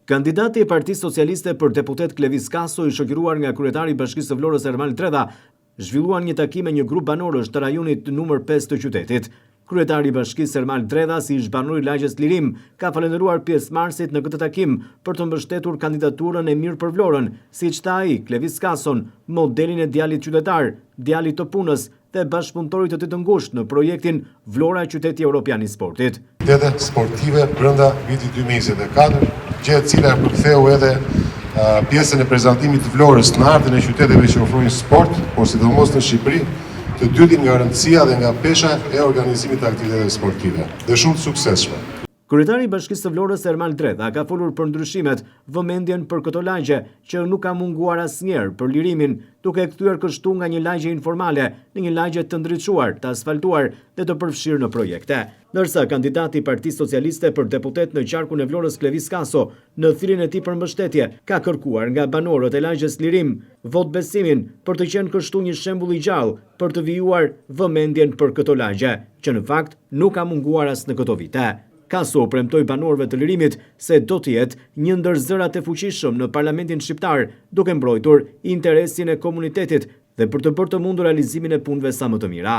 Kandidati i Partisë Socialiste për deputet Klevis Kaso, i shoqëruar nga kryetari i Bashkisë së Vlorës Ermal Tredha, zhvilluan një takim me një grup banorësh të rajonit numër 5 të qytetit. Kryetari i Bashkisë Ermal Tredha, si ish banor i lagjes Lirim, ka falendëruar pjesëmarrësit në këtë takim për të mbështetur kandidaturën e mirë për Vlorën, siç tha ai, Klevis Kason, modelin e djalit qytetar, djalit të punës dhe bashkëpunëtorit të të ngushtë në projektin Vlora qyteti evropian i sportit. Qytete sportive brenda vitit 2024, gjë e cila përktheu edhe pjesën e prezantimit të Vlorës në ardhën e qyteteve që ofrojnë sport, por sidomos në Shqipëri, të dytin nga rëndësia dhe nga pesha e organizimit të aktiviteteve sportive, dhe shumë të suksesshme. Kryetari i Bashkisë së Vlorës Ermal Tredha ka folur për ndryshimet, vëmendjen për këto lagje që nuk ka munguar asnjëherë për lirimin, duke kthyer kështu nga një lagje informale në një lagje të ndriçuar, të asfaltuar dhe të përfshirë në projekte. Ndërsa kandidati i Partisë Socialiste për deputet në qarkun e Vlorës Klevis Kaso, në thirrjen e tij për mbështetje, ka kërkuar nga banorët e lagjes Lirim vot besimin për të qenë kështu një shembull i gjallë për të vijuar vëmendjen për këto lagje, që në fakt nuk ka munguar as në këto vite. Kaso premtoi banorëve të Lirimit se do të jetë një ndër zërat e fuqishëm në Parlamentin shqiptar, duke mbrojtur interesin e komunitetit dhe për të bërë të mundur realizimin e punëve sa më të mira.